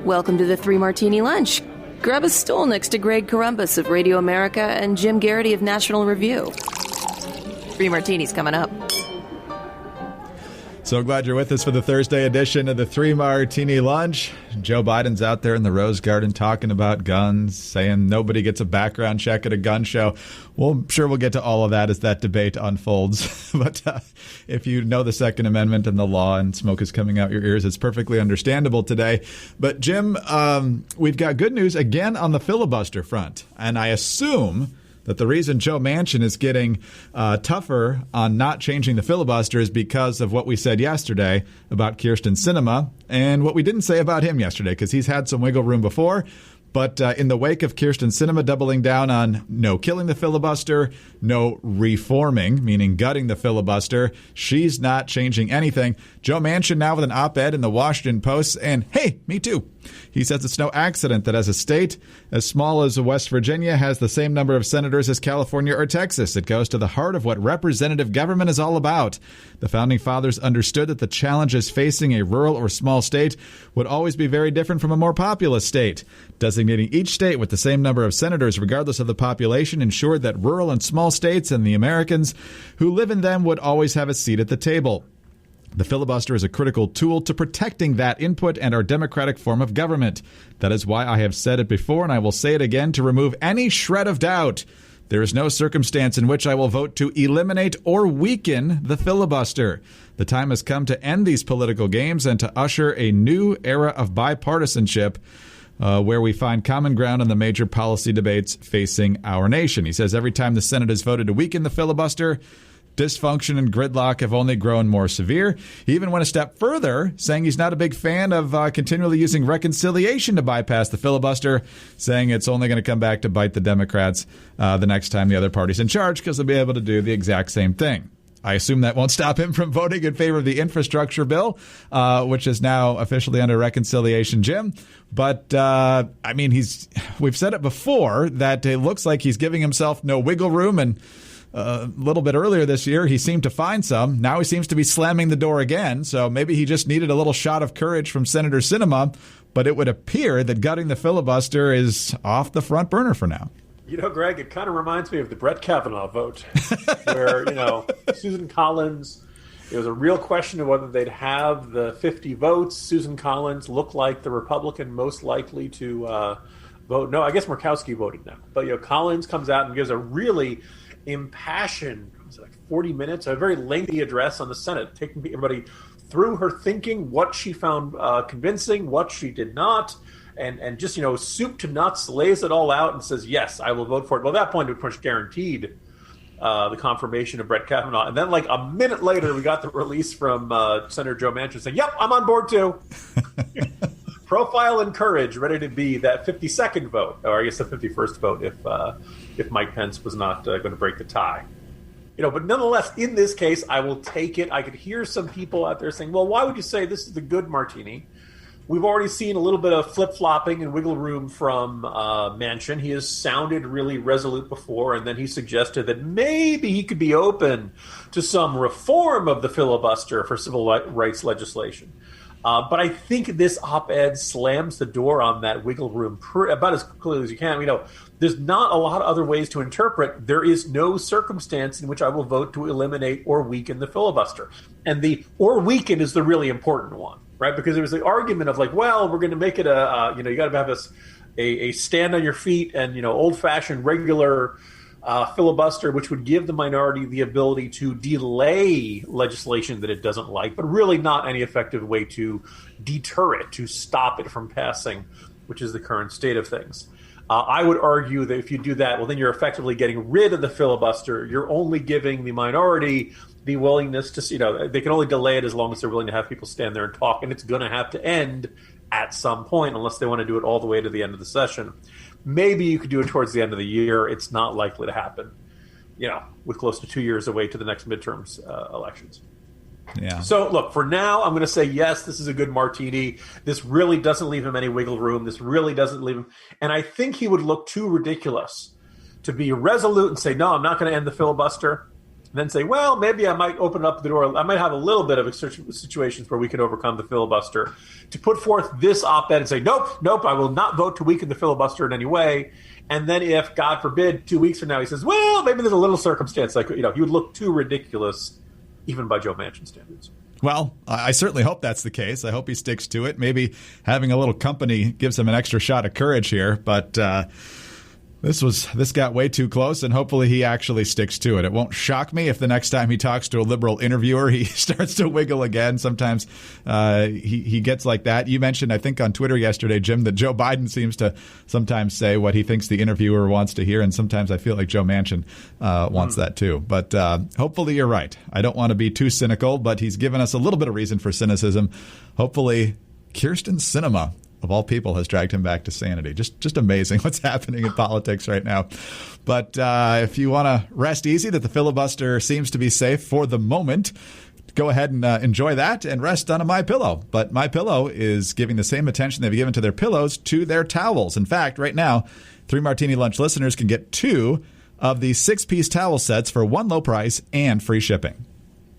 Welcome to the Three Martini Lunch. Grab a stool next to Greg Columbus of Radio America and Jim Garrity of National Review. Three Martinis coming up. So glad you're with us for the Thursday edition of the Three Martini Lunch. Joe Biden's out there in the Rose Garden talking about guns, saying nobody gets a background check at a gun show. Well, I'm sure we'll get to all of that as that debate unfolds. But if you know the Second Amendment and the law and smoke is coming out your ears, it's perfectly understandable today. But, Jim, we've got good news again on the filibuster front. And I assume that the reason Joe Manchin is getting tougher on not changing the filibuster is because of what we said yesterday about Kyrsten Sinema and what we didn't say about him yesterday, because he's had some wiggle room before. But in the wake of Kyrsten Sinema doubling down on no killing the filibuster, no reforming, meaning gutting the filibuster, she's not changing anything. Joe Manchin now with an op-ed in the Washington Post, and hey, me too. He says it's no accident that as a state as small as West Virginia has the same number of senators as California or Texas. It goes to the heart of what representative government is all about. The Founding Fathers understood that the challenges facing a rural or small state would always be very different from a more populous state. Designating each state with the same number of senators, regardless of the population, ensured that rural and small states and the Americans who live in them would always have a seat at the table. The filibuster is a critical tool to protecting that input and our democratic form of government. That is why I have said it before, and I will say it again to remove any shred of doubt. There is no circumstance in which I will vote to eliminate or weaken the filibuster. The time has come to end these political games and to usher a new era of bipartisanship where we find common ground on the major policy debates facing our nation. He says every time the Senate has voted to weaken the filibuster, dysfunction and gridlock have only grown more severe. He even went a step further, saying he's not a big fan of continually using reconciliation to bypass the filibuster, saying it's only going to come back to bite the Democrats the next time the other party's in charge, because they'll be able to do the exact same thing. I assume that won't stop him from voting in favor of the infrastructure bill, which is now officially under reconciliation, Jim. But, I mean, we've said it before that it looks like he's giving himself no wiggle room, and a little bit earlier this year, he seemed to find some. Now he seems to be slamming the door again. So maybe he just needed a little shot of courage from Senator Sinema. But it would appear that gutting the filibuster is off the front burner for now. You know, Greg, it kind of reminds me of the Brett Kavanaugh vote where, Susan Collins, it was a real question of whether they'd have the 50 votes. Susan Collins looked like the Republican most likely to vote. No, I guess Murkowski voted no. But, Collins comes out and gives a really impassioned, 40 minutes, a very lengthy address on the Senate, taking everybody through her thinking, what she found convincing, what she did not, and just, soup to nuts, lays it all out and says, yes, I will vote for it. Well, at that point, it was guaranteed the confirmation of Brett Kavanaugh. And then a minute later, we got the release from Senator Joe Manchin saying, yep, I'm on board too. Profile and courage, ready to be that 52nd vote, or I guess the 51st vote if Mike Pence was not going to break the tie. But nonetheless, in this case, I will take it. I could hear some people out there saying, well, why would you say this is the good martini? We've already seen a little bit of flip-flopping and wiggle room from Manchin. He has sounded really resolute before, and then he suggested that maybe he could be open to some reform of the filibuster for civil rights legislation. But I think this op-ed slams the door on that wiggle room about as clearly as you can. There's not a lot of other ways to interpret. There is no circumstance in which I will vote to eliminate or weaken the filibuster. And the or weaken is the really important one, right? Because there was the argument of we're going to make it you got to have a stand on your feet and, old-fashioned regular filibuster, which would give the minority the ability to delay legislation that it doesn't like, but really not any effective way to deter it, to stop it from passing, which is the current state of things. I would argue that if you do that, well, then you're effectively getting rid of the filibuster. You're only giving the minority the willingness to, they can only delay it as long as they're willing to have people stand there and talk, and it's going to have to end at some point unless they want to do it all the way to the end of the session. Maybe you could do it towards the end of the year. It's not likely to happen, with close to 2 years away to the next midterms elections. Yeah. So, look, for now, I'm going to say, yes, this is a good martini. This really doesn't leave him any wiggle room. This really doesn't leave him. And I think he would look too ridiculous to be resolute and say, no, I'm not going to end the filibuster. then say, well, maybe I might open up the door. I might have a little bit of situations where we could overcome the filibuster, to put forth this op-ed and say, nope, I will not vote to weaken the filibuster in any way. And then if, God forbid, 2 weeks from now, he says, well, maybe there's a little circumstance, like, he would look too ridiculous, even by Joe Manchin standards. Well, I certainly hope that's the case. I hope he sticks to it. Maybe having a little company gives him an extra shot of courage here. But this got way too close, and hopefully he actually sticks to it. It won't shock me if the next time he talks to a liberal interviewer, he starts to wiggle again. Sometimes he gets like that. You mentioned, I think, on Twitter yesterday, Jim, that Joe Biden seems to sometimes say what he thinks the interviewer wants to hear, and sometimes I feel like Joe Manchin wants that too. But hopefully you're right. I don't want to be too cynical, but he's given us a little bit of reason for cynicism. Hopefully Kyrsten Sinema, of all people, has dragged him back to sanity. Just amazing what's happening in politics right now. But if you want to rest easy that the filibuster seems to be safe for the moment, go ahead and enjoy that and rest on a MyPillow. But MyPillow is giving the same attention they've given to their pillows to their towels. In fact, right now, 3 Martini Lunch listeners can get 2 of the 6-piece towel sets for one low price and free shipping.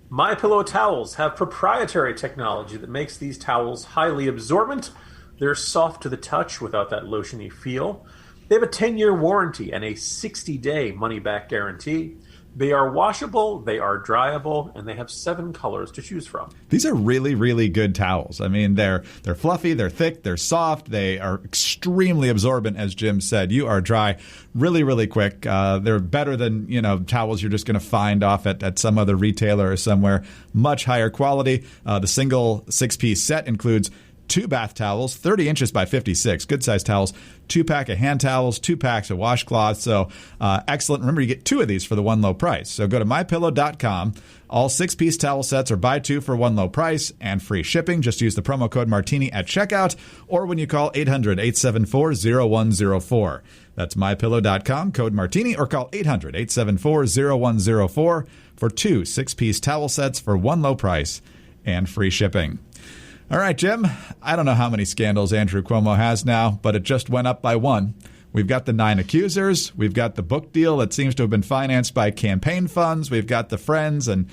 MyPillow towels have proprietary technology that makes these towels highly absorbent. They're soft to the touch without that lotiony feel. They have a 10-year warranty and a 60-day money-back guarantee. They are washable, they are dryable, and they have 7 colors to choose from. These are really, really good towels. I mean, they're fluffy, they're thick, they're soft, they are extremely absorbent, as Jim said. You are dry really, really quick. They're better than, towels you're just going to find off at some other retailer or somewhere. Much higher quality. The single 6-piece set includes 2 bath towels, 30 inches by 56, good size towels, 2-pack of hand towels, 2 packs of washcloths. So excellent. Remember, you get 2 of these for the one low price. So go to mypillow.com. All 6-piece towel sets are buy 2 for one low price and free shipping. Just use the promo code Martini at checkout or when you call 800-874-0104. That's mypillow.com, code Martini, or call 800-874-0104 for 2 6-piece towel sets for one low price and free shipping. All right, Jim, I don't know how many scandals Andrew Cuomo has now, but it just went up by 1. We've got the 9 accusers. We've got the book deal that seems to have been financed by campaign funds. We've got the friends and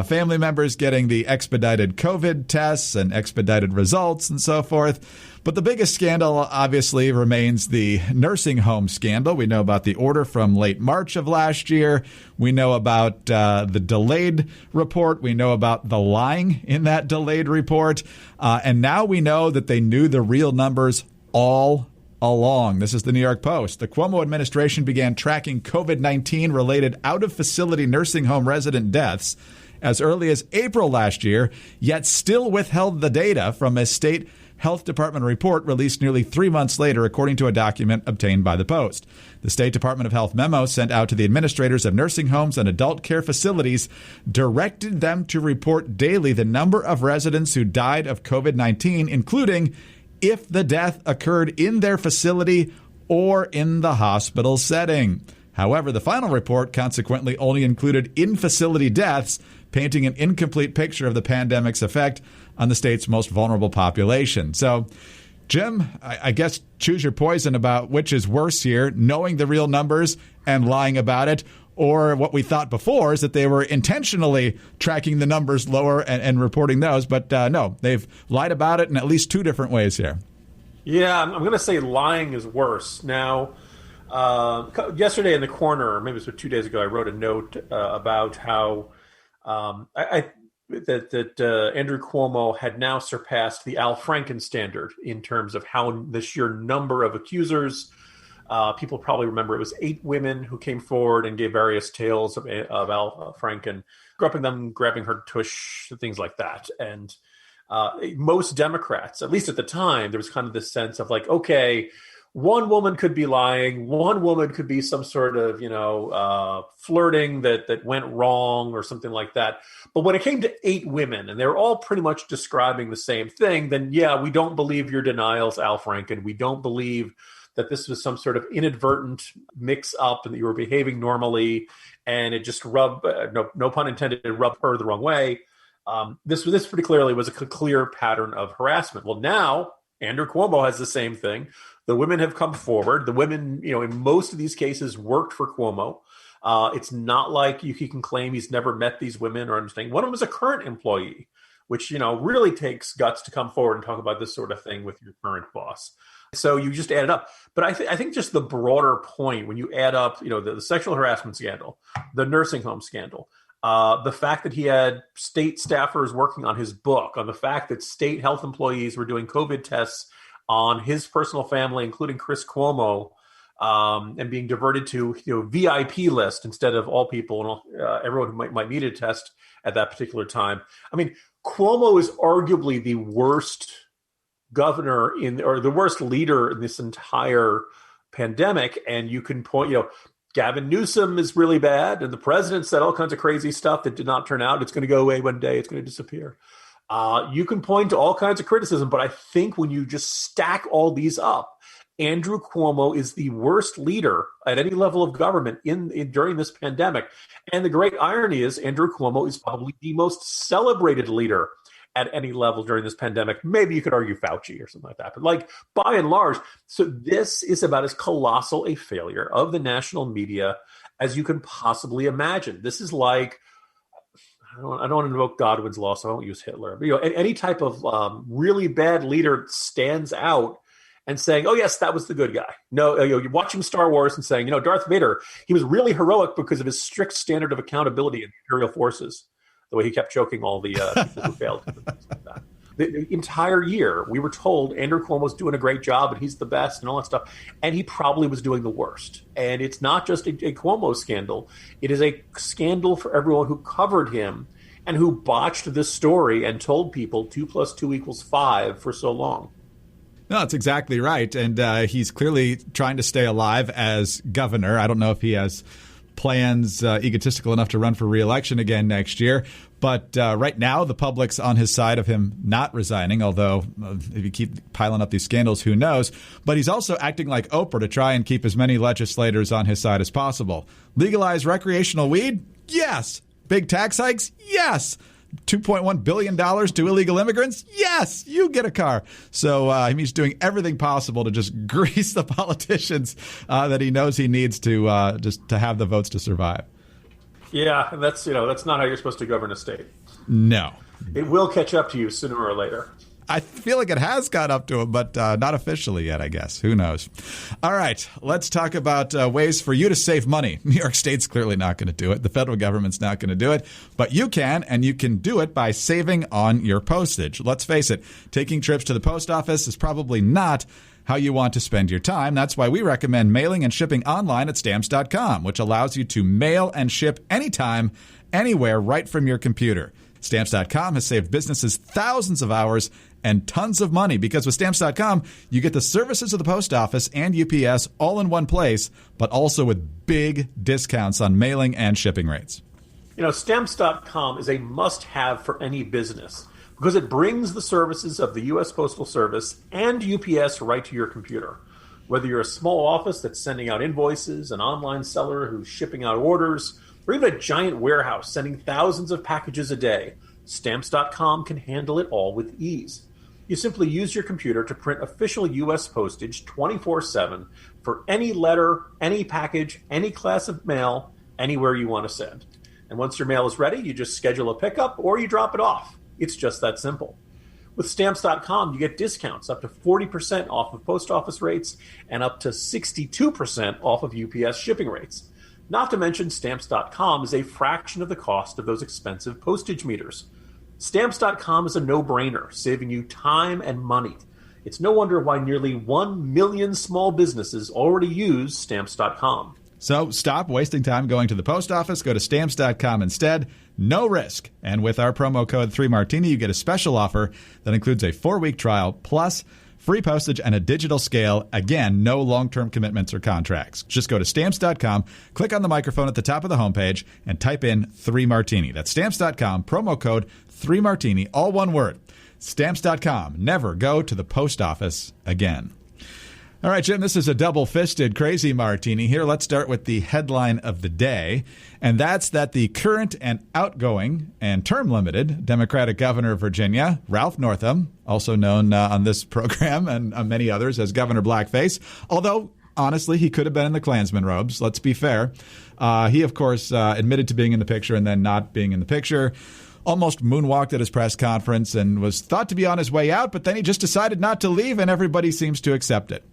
family members getting the expedited COVID tests and expedited results and so forth. But the biggest scandal, obviously, remains the nursing home scandal. We know about the order from late March of last year. We know about the delayed report. We know about the lying in that delayed report. And now we know that they knew the real numbers all along. This is the New York Post. The Cuomo administration began tracking COVID-19 related out-of-facility nursing home resident deaths as early as April last year, yet still withheld the data from a state Health Department report released nearly 3 months later, according to a document obtained by the Post. The State Department of Health memo sent out to the administrators of nursing homes and adult care facilities directed them to report daily the number of residents who died of COVID-19, including if the death occurred in their facility or in the hospital setting. However, the final report consequently only included in-facility deaths, painting an incomplete picture of the pandemic's effect on the state's most vulnerable population. So, Jim, I guess choose your poison about which is worse here, knowing the real numbers and lying about it, or what we thought before is that they were intentionally tracking the numbers lower and reporting those. But no, they've lied about it in at least 2 different ways here. Yeah, I'm going to say lying is worse. Now, yesterday in the Corner, maybe it was 2 days ago, I wrote a note about how that Andrew Cuomo had now surpassed the Al Franken standard in terms of how the sheer number of accusers. People probably remember it was 8 women who came forward and gave various tales of Al Franken, grabbing her tush, things like that. And most Democrats, at least at the time, there was kind of this sense of like, okay, one woman could be lying, one woman could be some sort of, flirting that went wrong or something like that. But when it came to 8 women, and they're all pretty much describing the same thing, then yeah, we don't believe your denials, Al Franken. We don't believe that this was some sort of inadvertent mix-up and that you were behaving normally, and it just rubbed, no pun intended, it rubbed her the wrong way. This pretty clearly was a clear pattern of harassment. Well, now Andrew Cuomo has the same thing. The women have come forward. The women, in most of these cases worked for Cuomo. It's not like he can claim he's never met these women or understand. One of them is a current employee, which, really takes guts to come forward and talk about this sort of thing with your current boss. So you just add it up. But I think just the broader point, when you add up, the sexual harassment scandal, the nursing home scandal, the fact that he had state staffers working on his book, on the fact that state health employees were doing COVID tests on his personal family, including Chris Cuomo, and being diverted to VIP list instead of all people and everyone who might need a test at that particular time. I mean, Cuomo is arguably the worst governor or the worst leader in this entire pandemic, and you can point, Gavin Newsom is really bad, and the president said all kinds of crazy stuff that did not turn out. It's going to go away one day. It's going to disappear. You can point to all kinds of criticism, but I think when you just stack all these up, Andrew Cuomo is the worst leader at any level of government during this pandemic. And the great irony is Andrew Cuomo is probably the most celebrated leader at any level during this pandemic. Maybe you could argue Fauci or something like that. But by and large, so this is about as colossal a failure of the national media as you can possibly imagine. This is like, I don't want to invoke Godwin's law, so I won't use Hitler. But, any type of really bad leader stands out and saying, oh, yes, that was the good guy. No, you're watching Star Wars and saying, Darth Vader, he was really heroic because of his strict standard of accountability in the Imperial forces, the way he kept choking all the people who failed him and things like that. The entire year, we were told Andrew Cuomo's doing a great job and he's the best and all that stuff. And he probably was doing the worst. And it's not just a Cuomo scandal. It is a scandal for everyone who covered him and who botched this story and told people 2 + 2 = 5 for so long. No, that's exactly right. And he's clearly trying to stay alive as governor. I don't know if he has plans egotistical enough to run for re-election again next year. But right now, the public's on his side of him not resigning, although if you keep piling up these scandals, who knows? But he's also acting like Oprah to try and keep as many legislators on his side as possible. Legalize recreational weed? Yes. Big tax hikes? Yes. $2.1 billion to illegal immigrants? Yes, you get a car. So he's doing everything possible to just grease the politicians that he knows he needs to just to have the votes to survive. Yeah, and that's not how you're supposed to govern a state. No. It will catch up to you sooner or later. I feel like it has got up to him, but not officially yet, I guess. Who knows? All right, let's talk about ways for you to save money. New York State's clearly not going to do it. The federal government's not going to do it. But you can, and you can do it by saving on your postage. Let's face it, taking trips to the post office is probably not how you want to spend your time. That's why we recommend mailing and shipping online at Stamps.com, which allows you to mail and ship anytime, anywhere, right from your computer. Stamps.com has saved businesses thousands of hours and tons of money because with Stamps.com, you get the services of the post office and UPS all in one place, but also with big discounts on mailing and shipping rates. Stamps.com is a must-have for any business because it brings the services of the U.S. Postal Service and UPS right to your computer. Whether you're a small office that's sending out invoices, an online seller who's shipping out orders, or even a giant warehouse sending thousands of packages a day, Stamps.com can handle it all with ease. You simply use your computer to print official U.S. postage 24/7 for any letter, any package, any class of mail, anywhere you want to send. And once your mail is ready, you just schedule a pickup or you drop it off. It's just that simple. With Stamps.com, you get discounts up to 40% off of post office rates and up to 62% off of UPS shipping rates. Not to mention, Stamps.com is a fraction of the cost of those expensive postage meters. Stamps.com is a no-brainer, saving you time and money. It's no wonder why nearly 1 million small businesses already use Stamps.com. So stop wasting time going to the post office. Go to Stamps.com instead. No risk. And with our promo code 3Martini, you get a special offer that includes a 4-week trial plus free postage and a digital scale. Again, no long-term commitments or contracts. Just go to Stamps.com, click on the microphone at the top of the homepage, and type in 3Martini. That's Stamps.com, promo code 3Martini, all one word. Stamps.com. Never go to the post office again. All right, Jim, this is a double-fisted crazy martini here. Let's start with the headline of the day, and that's that the current and outgoing and term-limited Democratic governor of Virginia, Ralph Northam, also known on this program and on many others as Governor Blackface, although honestly, he could have been in the Klansman robes. Let's be fair. He, of course, admitted to being in the picture and then not being in the picture. Almost moonwalked at his press conference and was thought to be on his way out, but then he just decided not to leave, and everybody seems to accept it.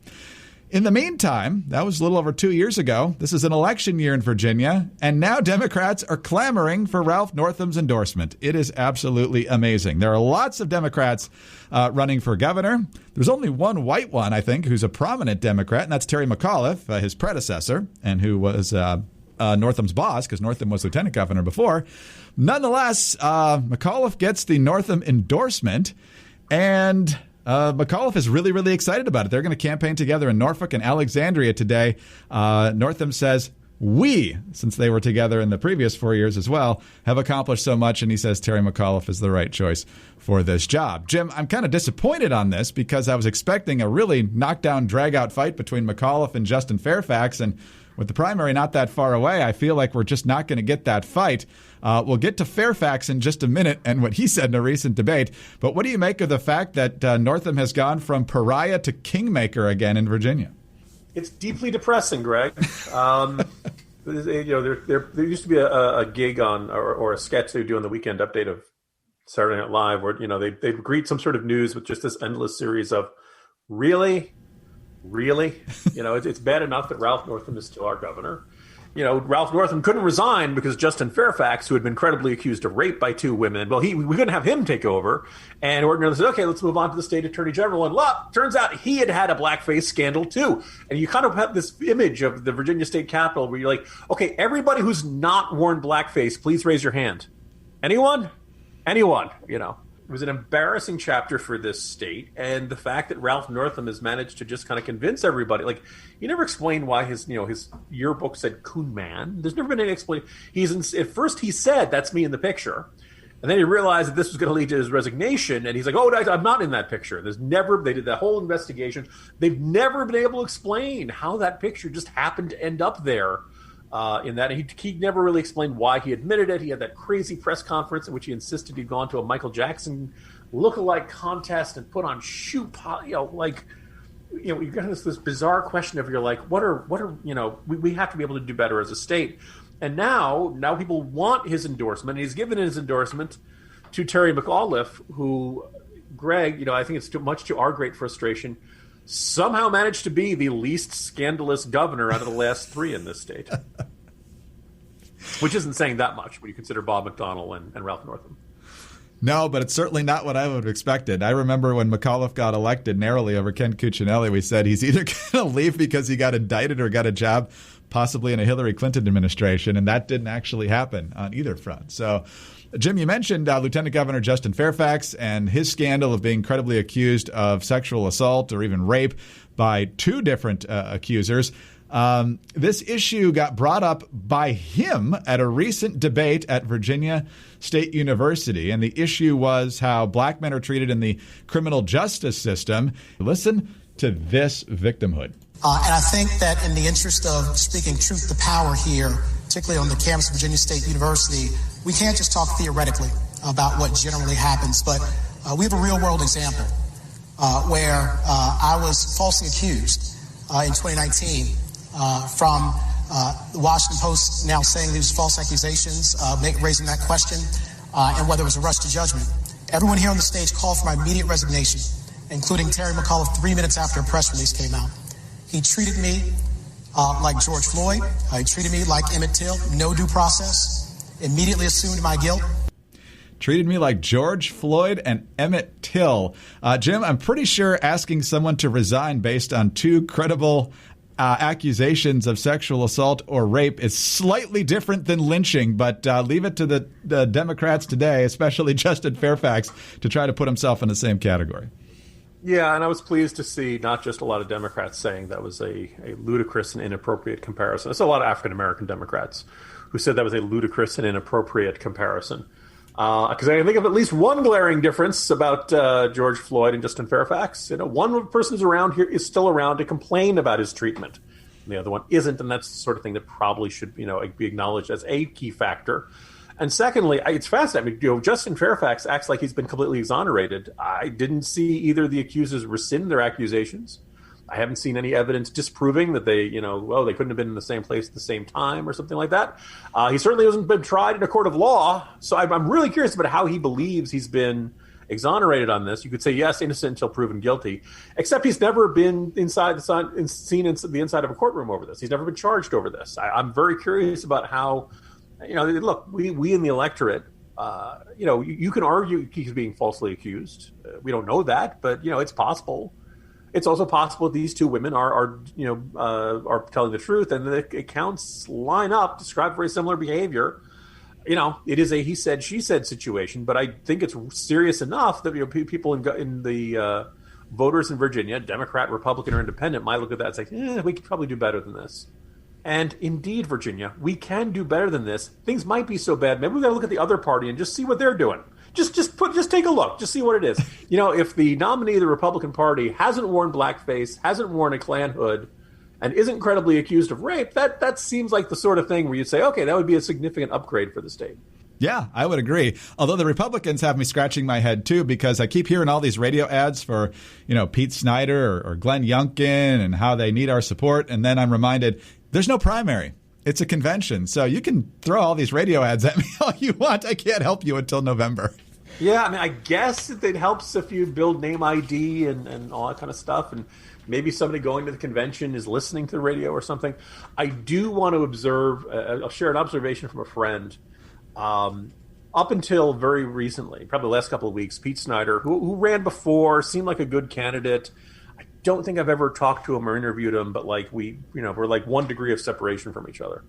In the meantime, that was a little over 2 years ago. This is an election year in Virginia, and now Democrats are clamoring for Ralph Northam's endorsement. It is absolutely amazing. There are lots of Democrats running for governor. There's only one white one, I think, who's a prominent Democrat, and that's Terry McAuliffe, his predecessor, and who was Northam's boss, because Northam was lieutenant governor before. Nonetheless, McAuliffe gets the Northam endorsement, and McAuliffe is really, really excited about it. They're going to campaign together in Norfolk and Alexandria today. Northam says, we, since they were together in the previous 4 years as well, have accomplished so much, and he says Terry McAuliffe is the right choice for this job. Jim, I'm kind of disappointed on this because I was expecting a really knockdown, drag-out fight between McAuliffe and Justin Fairfax, and with the primary not that far away, I feel like we're just not going to get that fight. We'll get to Fairfax in just a minute and what he said in a recent debate. But what do you make of the fact that Northam has gone from pariah to kingmaker again in Virginia? It's deeply depressing, Greg. There used to be a gig on or a sketch they would do on the weekend update of Saturday Night Live where they'd greet some sort of news with just this endless series of really. It's bad enough that Ralph Northam is still our governor. Ralph Northam couldn't resign because Justin Fairfax, who had been credibly accused of rape by 2 women, we couldn't have him take over. And ordinarily said, okay, let's move on to the state attorney general. And turns out he had a blackface scandal too. And you kind of have this image of the Virginia State Capitol where you're like, okay, everybody who's not worn blackface, please raise your hand. Anyone? It was an embarrassing chapter for this state, and the fact that Ralph Northam has managed to just kind of convince everybody. Like, you never explained why his yearbook said Coon Man. There's never been any explanation. At first he said, that's me in the picture. And then he realized that this was going to lead to his resignation, and he's like, oh, I'm not in that picture. They did that whole investigation. They've never been able to explain how that picture just happened to end up there. In that, and he never really explained why he admitted it. He had that crazy press conference in which he insisted he'd gone to a Michael Jackson lookalike contest and put on you got this bizarre question of you're like, we have to be able to do better as a state. And now people want his endorsement. And he's given his endorsement to Terry McAuliffe, who, Greg, I think it's too much to our great frustration, somehow managed to be the least scandalous governor out of the last 3 in this state. Which isn't saying that much when you consider Bob McDonnell and Ralph Northam. No, but it's certainly not what I would have expected. I remember when McAuliffe got elected narrowly over Ken Cuccinelli, we said he's either going to leave because he got indicted or got a job possibly in a Hillary Clinton administration, and that didn't actually happen on either front. So, Jim, you mentioned Lieutenant Governor Justin Fairfax and his scandal of being credibly accused of sexual assault or even rape by 2 different accusers. This issue got brought up by him at a recent debate at Virginia State University, and the issue was how black men are treated in the criminal justice system. Listen to this victimhood. And I think that in the interest of speaking truth to power here, particularly on the campus of Virginia State University, we can't just talk theoretically about what generally happens, but we have a real-world example where I was falsely accused in 2019 from the Washington Post now saying these false accusations, raising that question, and whether it was a rush to judgment. Everyone here on the stage called for my immediate resignation, including Terry McAuliffe 3 minutes after a press release came out. He treated me like George Floyd. He treated me like Emmett Till, no due process, immediately assumed my guilt. Treated me like George Floyd and Emmett Till. Jim, I'm pretty sure asking someone to resign based on 2 credible accusations of sexual assault or rape is slightly different than lynching, but leave it to the Democrats today, especially Justin Fairfax, to try to put himself in the same category. Yeah, and I was pleased to see not just a lot of Democrats saying that was a ludicrous and inappropriate comparison. It's a lot of African-American Democrats who said that was a ludicrous and inappropriate comparison. Because I think of at least one glaring difference about George Floyd and Justin Fairfax. One person is still around to complain about his treatment, and the other one isn't, and that's the sort of thing that probably should be acknowledged as a key factor. And secondly, it's fascinating. Justin Fairfax acts like he's been completely exonerated. I didn't see either of the accusers rescind their accusations. I haven't seen any evidence disproving that they, they couldn't have been in the same place at the same time or something like that. He certainly hasn't been tried in a court of law. So I'm really curious about how he believes he's been exonerated on this. You could say, yes, innocent until proven guilty, except he's never been seen in the inside of a courtroom over this. He's never been charged over this. I'm very curious about how, look, we in the electorate, you can argue he's being falsely accused. We don't know that, but, it's possible. It's also possible these two women are telling the truth, and the accounts line up, describe very similar behavior. It is a he said, she said situation, but I think it's serious enough that people in the voters in Virginia, Democrat, Republican, or Independent, might look at that and say, we could probably do better than this. And indeed, Virginia, we can do better than this. Things might be so bad. Maybe we got to look at the other party and just see what they're doing. Just take a look. Just see what it is. If the nominee of the Republican Party hasn't worn blackface, hasn't worn a Klan hood, and isn't credibly accused of rape, that seems like the sort of thing where you'd say, okay, that would be a significant upgrade for the state. Yeah, I would agree. Although the Republicans have me scratching my head, too, because I keep hearing all these radio ads for, Pete Snyder or Glenn Youngkin and how they need our support. And then I'm reminded there's no primary. It's a convention. So you can throw all these radio ads at me all you want. I can't help you until November. Yeah, I guess it helps if you build name ID and all that kind of stuff. And maybe somebody going to the convention is listening to the radio or something. I do want to observe, I'll share an observation from a friend. Up until very recently, probably the last couple of weeks, Pete Snyder, who ran before, seemed like a good candidate. I don't think I've ever talked to him or interviewed him, but we're like 1 degree of separation from each other.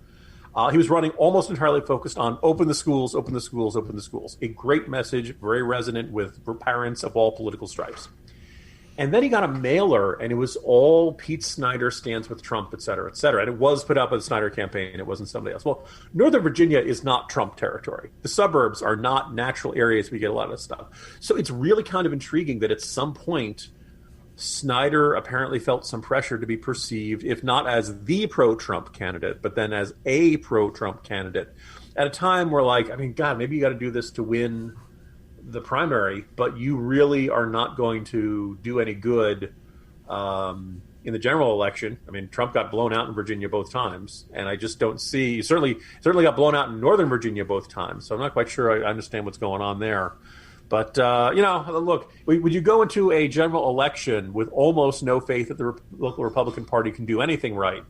He was running almost entirely focused on open the schools, open the schools, open the schools. A great message, very resonant with parents of all political stripes. And then he got a mailer, and it was all Pete Snyder stands with Trump, et cetera, et cetera. And it was put up by the Snyder campaign. It wasn't somebody else. Well, Northern Virginia is not Trump territory. The suburbs are not natural areas we get a lot of stuff. So it's really kind of intriguing that at some point, Snyder apparently felt some pressure to be perceived, if not as the pro-Trump candidate, but then as a pro-Trump candidate at a time where, God, maybe you got to do this to win the primary, but you really are not going to do any good in the general election. Trump got blown out in Virginia both times, and I just don't see. Certainly got blown out in Northern Virginia both times, so I'm not quite sure I understand what's going on there. But, look, would you go into a general election with almost no faith that the local Republican Party can do anything right?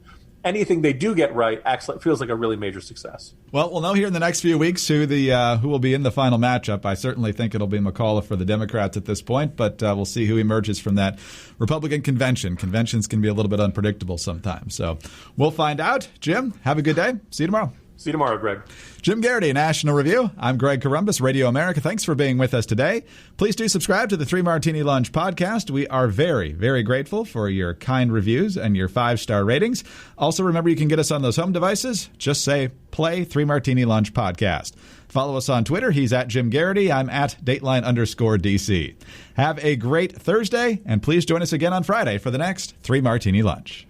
Anything they do get right feels like a really major success. Well, we'll know here in the next few weeks who will be in the final matchup. I certainly think it'll be McAuliffe for the Democrats at this point, but we'll see who emerges from that Republican convention. Conventions can be a little bit unpredictable sometimes. So we'll find out. Jim, have a good day. See you tomorrow. See you tomorrow, Greg. Jim Garrity, National Review. I'm Greg Corombos, Radio America. Thanks for being with us today. Please do subscribe to the 3 Martini Lunch podcast. We are very, very grateful for your kind reviews and your 5-star ratings. Also, remember you can get us on those home devices. Just say, play 3 Martini Lunch podcast. Follow us on Twitter. He's at Jim Garrity. I'm at Dateline_DC. Have a great Thursday, and please join us again on Friday for the next 3 Martini Lunch.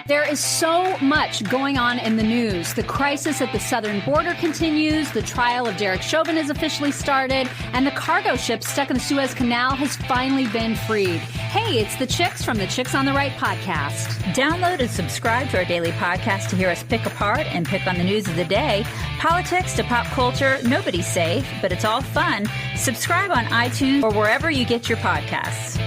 There is so much going on in the news. The crisis at the southern border continues, the trial of Derek Chauvin has officially started, and the cargo ship stuck in the Suez Canal has finally been freed. Hey, it's the Chicks from the Chicks on the Right podcast. Download and subscribe to our daily podcast to hear us pick apart and pick on the news of the day. Politics to pop culture, nobody's safe, but it's all fun. Subscribe on iTunes or wherever you get your podcasts.